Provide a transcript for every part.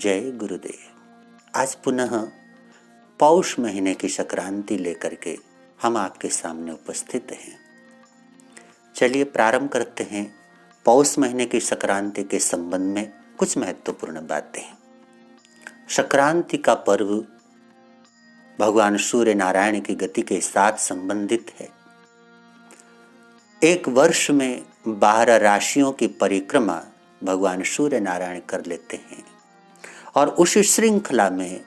जय गुरुदेव। आज पुनः पौष महीने की संक्रांति लेकर के हम आपके सामने उपस्थित हैं। चलिए प्रारंभ करते हैं पौष महीने की संक्रांति के संबंध में कुछ महत्वपूर्ण बातें। संक्रांति का पर्व भगवान सूर्य नारायण की गति के साथ संबंधित है। एक वर्ष में 12 राशियों की परिक्रमा भगवान सूर्य नारायण कर लेते हैं और उसी श्रृंखला में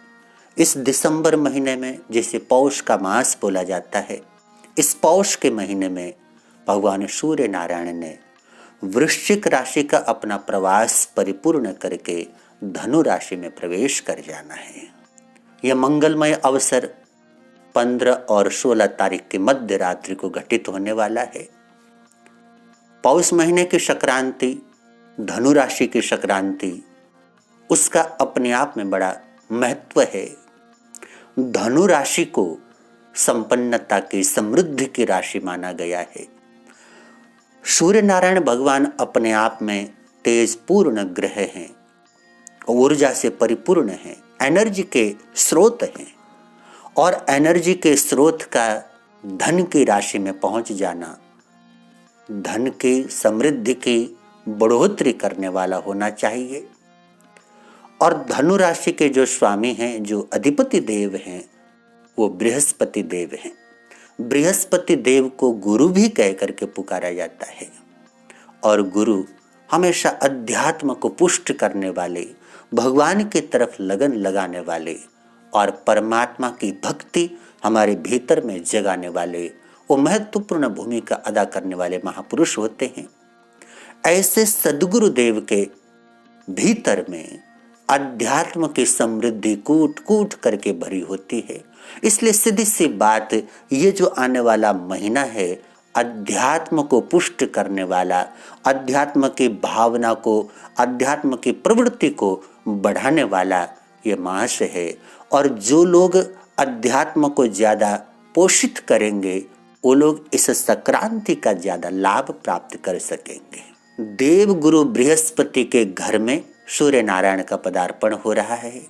इस दिसंबर महीने में जिसे पौष का मास बोला जाता है, इस पौष के महीने में भगवान सूर्य नारायण ने वृश्चिक राशि का अपना प्रवास परिपूर्ण करके धनु राशि में प्रवेश कर जाना है। यह मंगलमय अवसर 15 और 16 तारीख की मध्य रात्रि को घटित होने वाला है। पौष महीने की संक्रांति, धनु राशि की संक्रांति, उसका अपने आप में बड़ा महत्व है। धनु राशि को संपन्नता की, समृद्धि की राशि माना गया है। सूर्य नारायण भगवान अपने आप में तेज पूर्ण ग्रह हैं, ऊर्जा से परिपूर्ण हैं, एनर्जी के स्रोत हैं और एनर्जी के स्रोत का धन की राशि में पहुंच जाना, धन की समृद्धि की बढ़ोतरी करने वाला होना चाहिए। और धनु राशि के जो स्वामी हैं, जो अधिपति देव हैं, वो बृहस्पति देव हैं। बृहस्पति देव को गुरु भी कह करके पुकारा जाता है और गुरु हमेशा अध्यात्म को पुष्ट करने वाले, भगवान की तरफ लगन लगाने वाले और परमात्मा की भक्ति हमारे भीतर में जगाने वाले, वो महत्वपूर्ण भूमिका अदा करने वाले महापुरुष होते हैं। ऐसे सद्गुरु देव के भीतर में अध्यात्म की समृद्धि कूट कूट करके भरी होती है। इसलिए सीधी सी बात, ये जो आने वाला महीना है, अध्यात्म को पुष्ट करने वाला, अध्यात्म की भावना को, अध्यात्म की प्रवृत्ति को बढ़ाने वाला ये मास है। और जो लोग अध्यात्म को ज़्यादा पोषित करेंगे, वो लोग इस संक्रांति का ज़्यादा लाभ प्राप्त कर सकेंगे। देव गुरु बृहस्पति के घर में सूर्य नारायण का पदार्पण हो रहा है,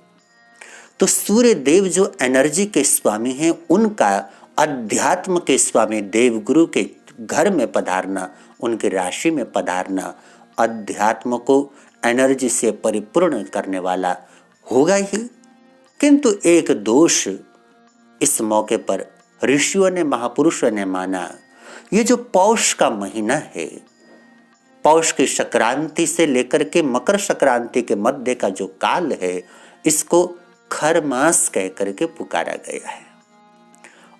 तो सूर्य देव जो एनर्जी के स्वामी हैं, उनका अध्यात्म के स्वामी देव गुरु के घर में पधारना, उनकी राशि में पधारना अध्यात्म को एनर्जी से परिपूर्ण करने वाला होगा ही। किंतु एक दोष इस मौके पर ऋषियों ने, महापुरुषों ने माना, ये जो पौष का महीना है, पौष की संक्रांति से लेकर के मकर संक्रांति के मध्य का जो काल है, इसको खर मास कह करके पुकारा गया है।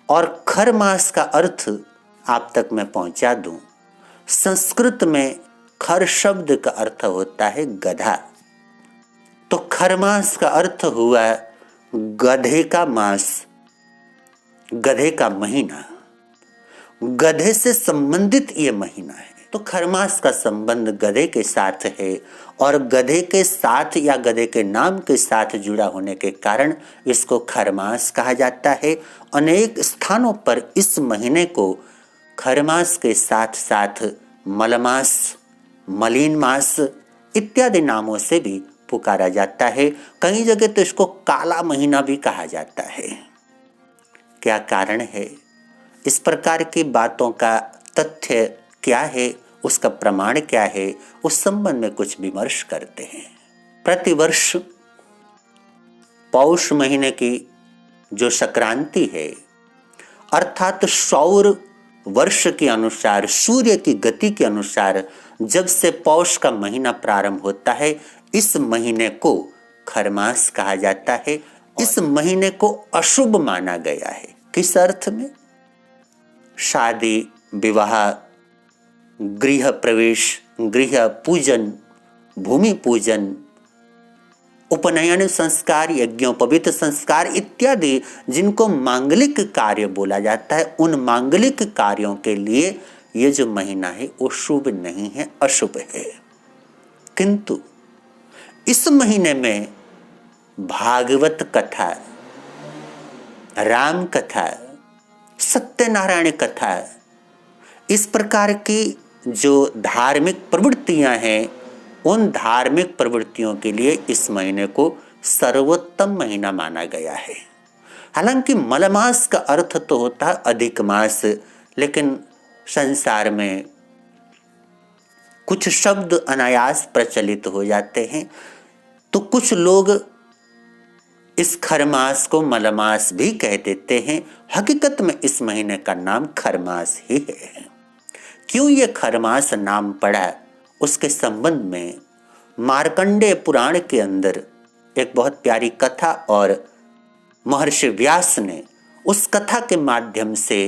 और खर मास का अर्थ आप तक मैं पहुंचा दूं। संस्कृत में खर शब्द का अर्थ होता है गधा, तो खर मास का अर्थ हुआ गधे का मास, गधे का महीना, गधे से संबंधित ये महीना है। तो खरमास का संबंध गधे के साथ है और गधे के साथ या गधे के नाम के साथ जुड़ा होने के कारण इसको खरमास कहा जाता है। अनेक स्थानों पर इस महीने को खरमास के साथ साथ मलमास, मलीन मास इत्यादि नामों से भी पुकारा जाता है। कई जगह तो इसको काला महीना भी कहा जाता है। क्या कारण है? इस प्रकार की बातों का तथ्य क्या है, उसका प्रमाण क्या है, उस संबंध में कुछ विमर्श करते हैं। प्रतिवर्ष पौष महीने की जो संक्रांति है, अर्थात सौर वर्ष के अनुसार, सूर्य की गति के अनुसार जब से पौष का महीना प्रारंभ होता है, इस महीने को खरमास कहा जाता है। इस महीने को अशुभ माना गया है। किस अर्थ में? शादी, विवाह, गृह प्रवेश, गृह पूजन, भूमि पूजन, उपनयन संस्कार, यज्ञोपवीत संस्कार इत्यादि जिनको मांगलिक कार्य बोला जाता है, उन मांगलिक कार्यों के लिए ये जो महीना है वो शुभ नहीं है, अशुभ है। किंतु इस महीने में भागवत कथा, राम कथा, सत्यनारायण कथा, इस प्रकार की जो धार्मिक प्रवृत्तियां हैं, उन धार्मिक प्रवृत्तियों के लिए इस महीने को सर्वोत्तम महीना माना गया है। हालांकि मलमास का अर्थ तो होता है अधिक मास, लेकिन संसार में कुछ शब्द अनायास प्रचलित हो जाते हैं, तो कुछ लोग इस खरमास को मलमास भी कह देते हैं। हकीकत में इस महीने का नाम खरमास ही है। क्यों ये खरमास नाम पड़ा, उसके संबंध में मार्कंडेय पुराण के अंदर एक बहुत प्यारी कथा और महर्षि व्यास ने उस कथा के माध्यम से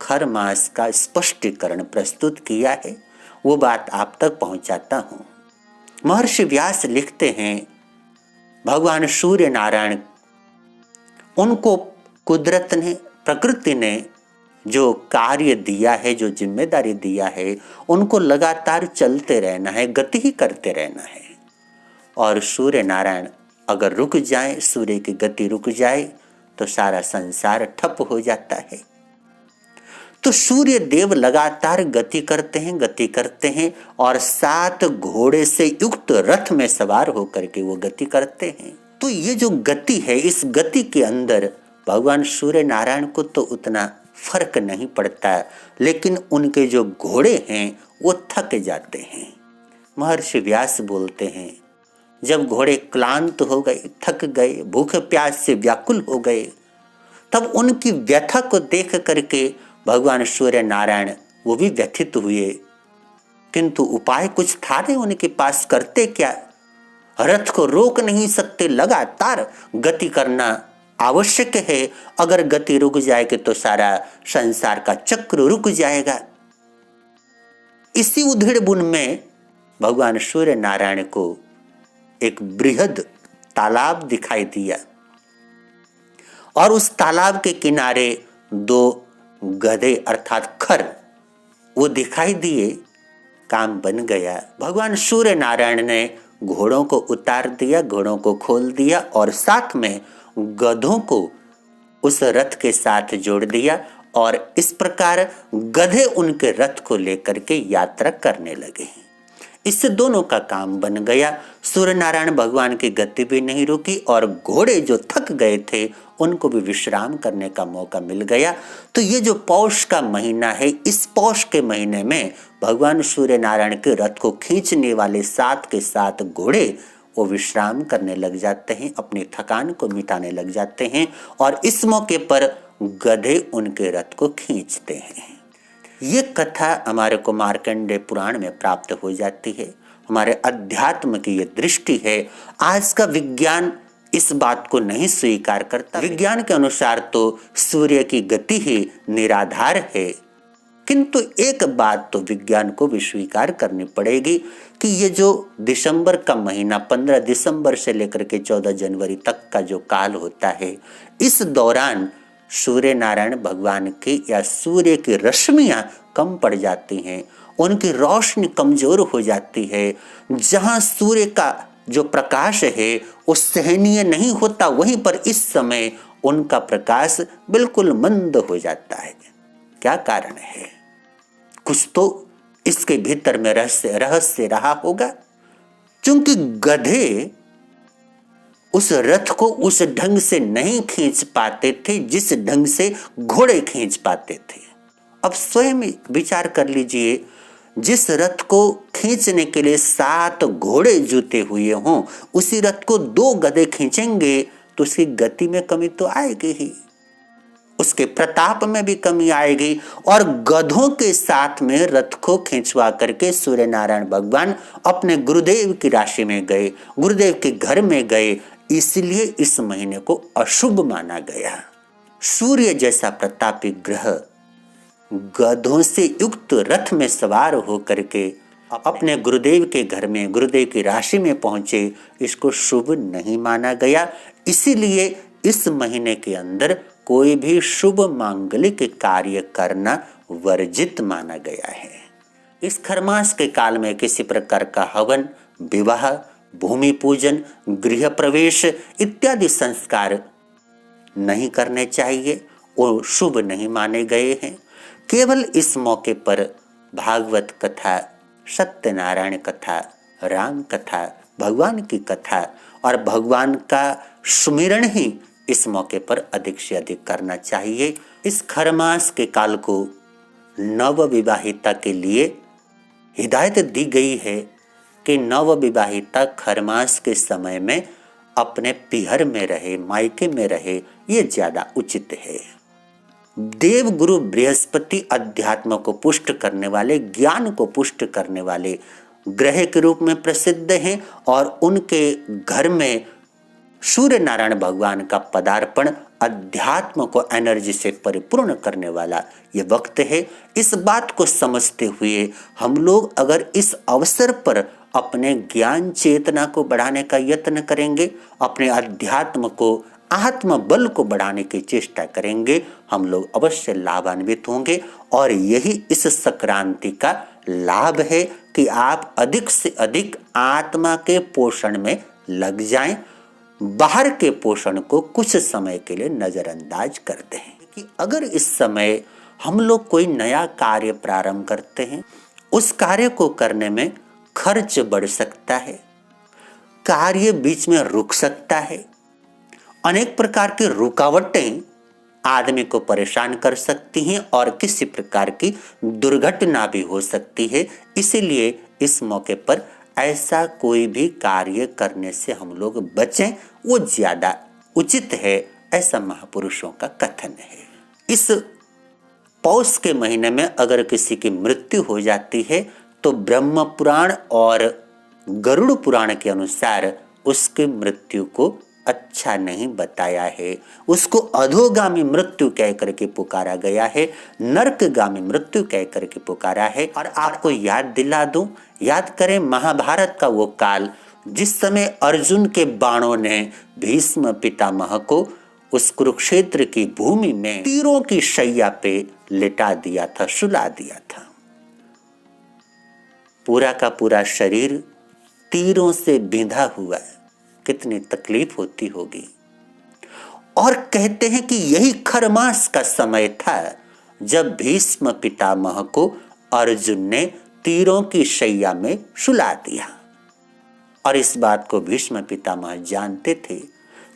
खरमास का स्पष्टीकरण प्रस्तुत किया है। वो बात आप तक पहुंचाता हूं। महर्षि व्यास लिखते हैं, भगवान सूर्य नारायण, उनको कुदरत ने, प्रकृति ने जो कार्य दिया है, जो जिम्मेदारी दिया है, उनको लगातार चलते रहना है, गति ही करते रहना है। और सूर्य नारायण अगर रुक जाए, सूर्य की गति रुक जाए, तो सारा संसार ठप हो जाता है। तो सूर्य देव लगातार गति करते हैं और 7 घोड़े से युक्त रथ में सवार होकर के वो गति करते हैं। तो ये जो गति है, इस गति के अंदर भगवान सूर्य नारायण को तो उतना फर्क नहीं पड़ता, लेकिन उनके जो घोड़े हैं वो थक जाते हैं। महर्षि व्यास बोलते हैं, जब घोड़े क्लांत हो गए, थक गए, भूख प्यास से व्याकुल हो गए, तब उनकी व्यथा को देख करके भगवान सूर्य नारायण वो भी व्यथित हुए। किंतु उपाय कुछ था नहीं उनके पास, करते क्या? रथ को रोक नहीं सकते, लगातार गति करना आवश्यक है। अगर गति रुक जाएगी तो सारा संसार का चक्र रुक जाएगा। इसी उधेड़ बुन में भगवान सूर्य नारायण को एक बृहद तालाब दिखाई दिया और उस तालाब के किनारे 2 गधे अर्थात खर वो दिखाई दिए। काम बन गया। भगवान सूर्य नारायण ने घोड़ों को उतार दिया, घोड़ों को खोल दिया और साथ में गधों को उस रथ के साथ जोड़ दिया और इस प्रकार गधे उनके रथ को लेकर के यात्रा करने लगे। इससे दोनों का काम बन गया। सूर्य नारायण भगवान की गति भी नहीं रुकी और घोड़े जो थक गए थे उनको भी विश्राम करने का मौका मिल गया। तो ये जो पौष का महीना है, इस पौष के महीने में भगवान सूर्य नारायण के रथ को खींचने वाले 7 के 7 घोड़े वो विश्राम करने लग जाते हैं, अपनी थकान को मिटाने लग जाते हैं और इस मौके पर गधे उनके रथ को खींचते हैं। ये कथा हमारे को मार्कंडेय पुराण में प्राप्त हो जाती है। हमारे अध्यात्म की ये दृष्टि है। आज का विज्ञान इस बात को नहीं स्वीकार करता। विज्ञान के अनुसार तो सूर्य की गति ही निराधार है, किंतु एक बात तो विज्ञान को भी स्वीकार करनी पड़ेगी कि ये जो दिसंबर का महीना 15 दिसंबर से लेकर के 14 जनवरी तक का जो काल होता है, इस दौरान सूर्य नारायण भगवान की या सूर्य की रश्मियां कम पड़ जाती हैं, उनकी रोशनी कमजोर हो जाती है। जहां सूर्य का जो प्रकाश है वो सहनीय नहीं होता, वहीं पर इस समय उनका प्रकाश बिल्कुल मंद हो जाता है। क्या कारण है? कुछ तो इसके भीतर में रहस्य रहा होगा। क्योंकि गधे उस रथ को उस ढंग से नहीं खींच पाते थे जिस ढंग से घोड़े खींच पाते थे। अब स्वयं विचार कर लीजिए, जिस रथ को खींचने के लिए 7 घोड़े जुटे हुए हों, उसी रथ को 2 गधे खींचेंगे तो उसकी गति में कमी तो आएगी ही, उसके प्रताप में भी कमी आएगी। और गधों के साथ में रथ को खींचवा करके सूर्य नारायण भगवान अपने गुरुदेव की राशि में गए, गुरुदेव के घर में गए, इसलिए इस महीने को अशुभ माना गया। सूर्य जैसा प्रतापी ग्रह गधों से युक्त रथ में सवार होकर के अपने गुरुदेव के घर में, गुरुदेव की राशि में पहुंचे, इसको शुभ नहीं माना गया। इसीलिए इस महीने के अंदर कोई भी शुभ मांगलिक कार्य करना वर्जित माना गया है। इस खरमास के काल में किसी प्रकार का हवन, विवाह, भूमि पूजन, गृह प्रवेश इत्यादि संस्कार नहीं करने चाहिए, वो शुभ नहीं माने गए हैं। केवल इस मौके पर भागवत कथा, सत्यनारायण कथा, राम कथा, भगवान की कथा और भगवान का सुमिरन ही इस मौके पर अधिक से अधिक करना चाहिए। इस खरमास के काल को नव विवाहिता के लिए हिदायत दी गई है कि नव विवाहिता खरमास के समय में अपने पिहर में रहे, मायके में रहे, ये ज्यादा उचित है। देव गुरु बृहस्पति अध्यात्म को पुष्ट करने वाले, ज्ञान को पुष्ट करने वाले ग्रह के रूप में प्रसिद्ध हैं और उनके घर में सूर्य नारायण भगवान का पदार्पण अध्यात्म को एनर्जी से परिपूर्ण करने वाला ये वक्त है। इस बात को समझते हुए हम लोग अगर इस अवसर पर अपने ज्ञान चेतना को बढ़ाने का यत्न करेंगे, अपने अध्यात्म को, आत्म बल को बढ़ाने की चेष्टा करेंगे, हम लोग अवश्य लाभान्वित होंगे। और यही इस संक्रांति का लाभ है कि आप अधिक से अधिक आत्मा के पोषण में लग जाएं, बाहर के पोषण को कुछ समय के लिए नजरअंदाज करते हैं। कि अगर इस समय हम लोग कोई नया कार्य प्रारंभ करते हैं, उस कार्य को करने में खर्च बढ़ सकता है, कार्य बीच में रुक सकता है, अनेक प्रकार की रुकावटें आदमी को परेशान कर सकती हैं और किसी प्रकार की दुर्घटना भी हो सकती है। इसीलिए इस मौके पर ऐसा कोई भी कार्य करने से हम लोग बचें, वो ज्यादा उचित है, ऐसा महापुरुषों का कथन है। इस पौष के महीने में अगर किसी की मृत्यु हो जाती है तो ब्रह्म पुराण और गरुड़ पुराण के अनुसार उसकी मृत्यु को अच्छा नहीं बताया है, उसको अधोगामी मृत्यु कह करके पुकारा गया है, नरकगामी मृत्यु कह करके पुकारा है। और आपको याद दिला दूं, याद करें महाभारत का वो काल जिस समय अर्जुन के बाणों ने भीष्म पितामह को उस कुरुक्षेत्र की भूमि में तीरों की शैया पे लिटा दिया था, सुला दिया था। पूरा का पूरा शरीर तीरों से बिंधा हुआ है, कितनी तकलीफ होती होगी। और कहते हैं कि यही खरमास का समय था जब भीष्म पितामह को अर्जुन ने तीरों की शैया में सुला दिया। और इस बात को भीष्म पितामह जानते थे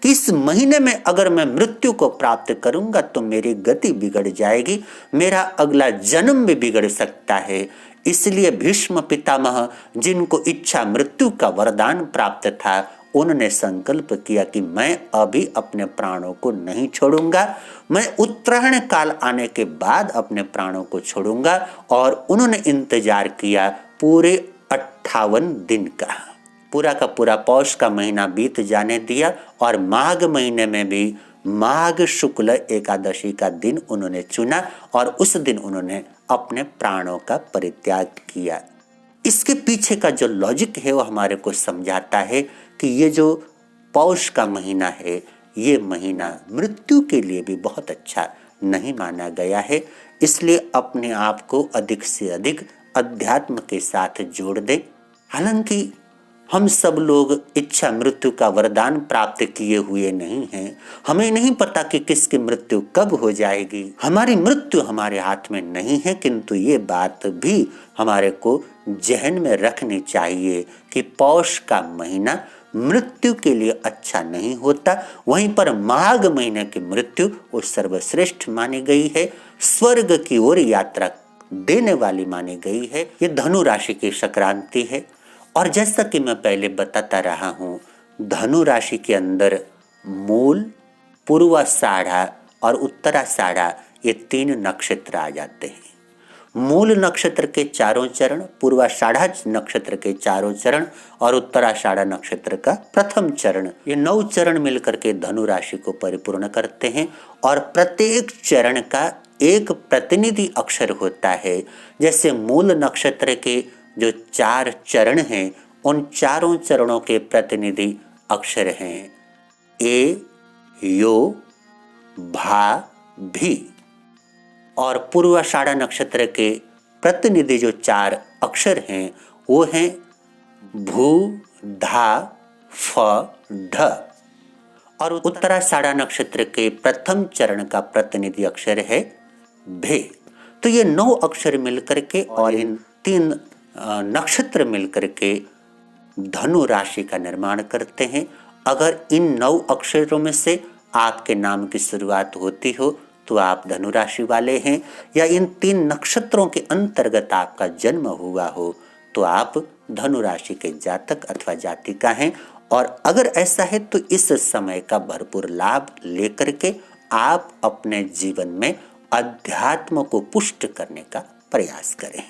कि इस महीने में अगर मैं मृत्यु को प्राप्त करूंगा तो मेरी गति बिगड़ जाएगी, मेरा अगला जन्म भी बिगड़ सकता है। इसलिए भीष्म पितामह, जिनको इच्छा मृत्यु का वरदान प्राप्त था, उन्होंने संकल्प किया कि मैं अभी अपने प्राणों को नहीं छोड़ूंगा, मैं उत्तरायण काल आने के बाद अपने प्राणों को छोड़ूंगा। और उन्होंने इंतजार किया पूरे 58 दिन का, पूरा का पूरा पौष का महीना बीत जाने दिया और माघ महीने में भी माघ शुक्ल एकादशी का दिन उन्होंने चुना और उस दिन उन्होंने अपने प्राणों का परित्याग किया। इसके पीछे का जो लॉजिक है वो हमारे को समझाता है कि ये जो पौष का महीना है, ये महीना मृत्यु के लिए भी बहुत अच्छा नहीं माना गया है। इसलिए अपने आप को अधिक से अधिक अध्यात्म के साथ जोड़ दे। हालांकि हम सब लोग इच्छा मृत्यु का वरदान प्राप्त किए हुए नहीं हैं, हमें नहीं पता कि किसकी मृत्यु कब हो जाएगी। हमारी मृत्यु हमारे हाथ में नहीं है, किंतु ये बात भी हमारे को जहन में रखनी चाहिए कि पौष का महीना मृत्यु के लिए अच्छा नहीं होता। वहीं पर माघ महीने की मृत्यु वो सर्वश्रेष्ठ मानी गई है, स्वर्ग की ओर यात्रा देने वाली मानी गई है। ये धनु राशि की संक्रांति है और जैसा कि मैं पहले बताता रहा हूँ, धनु राशि के अंदर मूल, पूर्वाषाढ़ा और उत्तराषाढ़ा ये 3 नक्षत्र आ जाते हैं। मूल नक्षत्र के 4 चरण, पूर्वाषाढ़ा नक्षत्र के 4 चरण और उत्तराषाढ़ा नक्षत्र का प्रथम चरण, ये 9 चरण मिलकर के धनु राशि को परिपूर्ण करते हैं। और प्रत्येक चरण का एक प्रतिनिधि अक्षर होता है। जैसे मूल नक्षत्र के जो 4 चरण हैं, उन चारों चरणों के प्रतिनिधि अक्षर हैं ए, यो, भा, भी। और पूर्वाषाढ़ा नक्षत्र के प्रतिनिधि जो 4 अक्षर हैं वो हैं भू, धा, फ, ढ। और उत्तराषाढ़ा नक्षत्र के प्रथम चरण का प्रतिनिधि अक्षर है भे। तो ये 9 अक्षर मिलकर के और इन 3 नक्षत्र मिलकर के धनु राशि का निर्माण करते हैं। अगर इन 9 अक्षरों में से आपके नाम की शुरुआत होती हो तो आप धनु राशि वाले हैं, या इन 3 नक्षत्रों के अंतर्गत आपका जन्म हुआ हो तो आप धनु राशि के जातक अथवा जातिका हैं। और अगर ऐसा है तो इस समय का भरपूर लाभ लेकर के आप अपने जीवन में अध्यात्म को पुष्ट करने का प्रयास करें।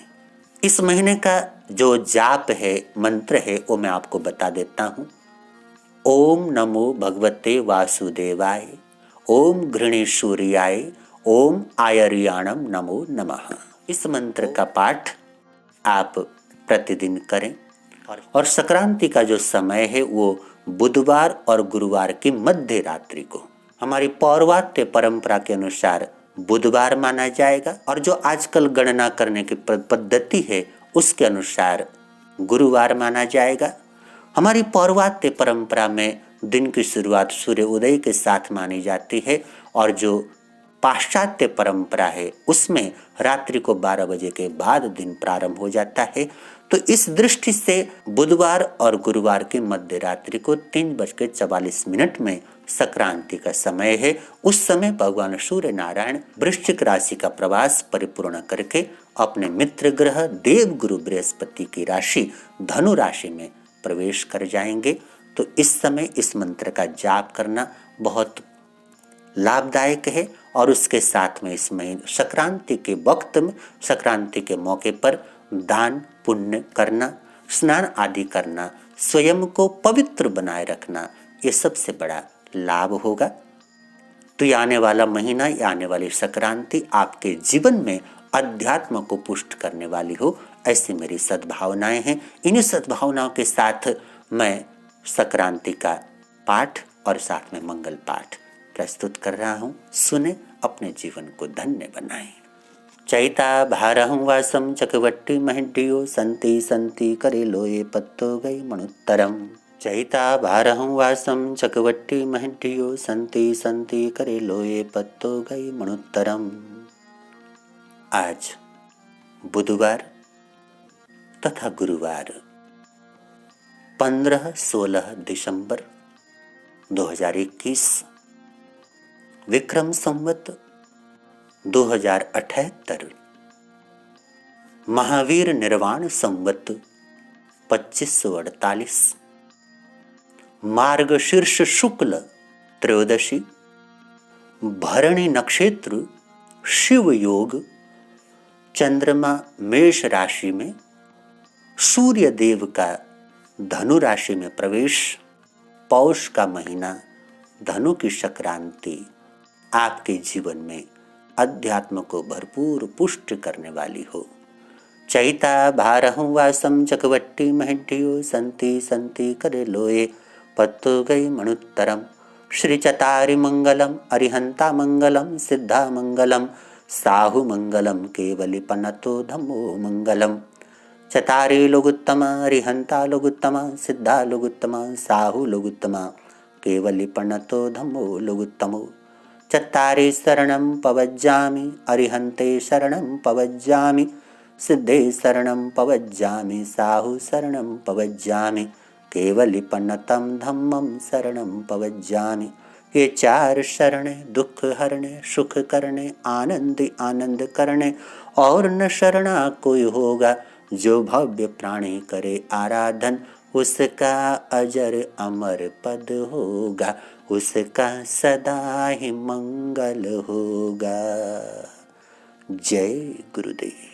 इस महीने का जो जाप है, मंत्र है, वो मैं आपको बता देता हूँ। ओम नमो भगवते वासुदेवाय, ओम घृणेश्वरियाय, ओम आयर्याणम नमो नमः। इस मंत्र का पाठ आप प्रतिदिन करें। और संक्रांति का जो समय है वो बुधवार और गुरुवार की मध्य रात्रि को हमारी पौर्वात्य परंपरा के अनुसार बुधवार माना जाएगा, और जो आजकल गणना करने की पद्धति है उसके अनुसार गुरुवार माना जाएगा। हमारी पौर्वात्य परंपरा में दिन की शुरुआत सूर्य उदय के साथ मानी जाती है, और जो पाश्चात्य परंपरा है उसमें रात्रि को 12 बजे के बाद दिन प्रारंभ हो जाता है। तो इस दृष्टि से बुधवार और गुरुवार की मध्य रात्रि को 3:44 में संक्रांति का समय है। उस समय भगवान सूर्य नारायण वृश्चिक राशि का प्रवास परिपूर्ण करके अपने मित्र ग्रह देवगुरु बृहस्पति की राशि धनु राशि में प्रवेश कर जाएंगे। तो इस समय इस मंत्र का जाप करना बहुत लाभदायक है। और उसके साथ में इस महीने संक्रांति के वक्त में, संक्रांति के मौके पर दान पुण्य करना, स्नान आदि करना, स्वयं को पवित्र बनाए रखना, ये सबसे बड़ा लाभ होगा। तो ये आने वाला महीना, ये आने वाली संक्रांति आपके जीवन में अध्यात्म को पुष्ट करने वाली हो, ऐसी मेरी सद्भावनाएं हैं। इन्हीं सद्भावनाओं के साथ मैं संक्रांति का पाठ और साथ में मंगल पाठ प्रस्तुत कर रहा हूँ। सुने, अपने जीवन को धन्य बनाएं। चैता भारहं वासम चकवट्टी महड्डियो संति संति करे लोए पत्तो गई मणुत्तरम। चैता भारहं वासम चकवट्टी महड्डियो संति संति करे लोए पत्तो गई मणुत्तरम। आज बुधवार तथा गुरुवार 15-16 दिसंबर 2021 विक्रम संवत 2078 महावीर निर्वाण संवत 2548 मार्गशीर्ष शुक्ल त्रयोदशी भरणी नक्षत्र शिव योग, चंद्रमा मेष राशि में, सूर्य देव का धनु राशि में प्रवेश, पौष का महीना, धनु की संक्रांति आपके जीवन में अध्यात्म को भरपूर पुष्ट करने वाली हो। चैता भारहं वासम चकवट्टी महड्डियो संति संति करे लोए पत्तो गई मणुत्तरम। श्री चतारि मंगलम अरिहंता मंगलम सिद्धा मंगलम साहु मंगलम केवली पनतो धम्मो मंगलम। चतारि लोगुत्तमा अरिहंता लोगुत्तमा सिद्धा लोगुत्तमा साहु लोगुत्तमा केवली पनतो धम्मो लोगुत्तमो। चत्तारि शरणं पवज्जामि अरिहन्ते शरणं पवज्जामि सिद्धे शरणं पवज्जामि साहु शरणं पवज्जामि केवलिपन्नतं धम्मं शरणं पवज्जामि। ये 4 शरणे दुख हरणे सुख करने आनंद आनंद करने, और न शरणा कोई होगा जो भव्य प्राणी करे आराधन, उसका अजर अमर पद होगा, उसका सदा ही मंगल होगा। जय गुरुदेव।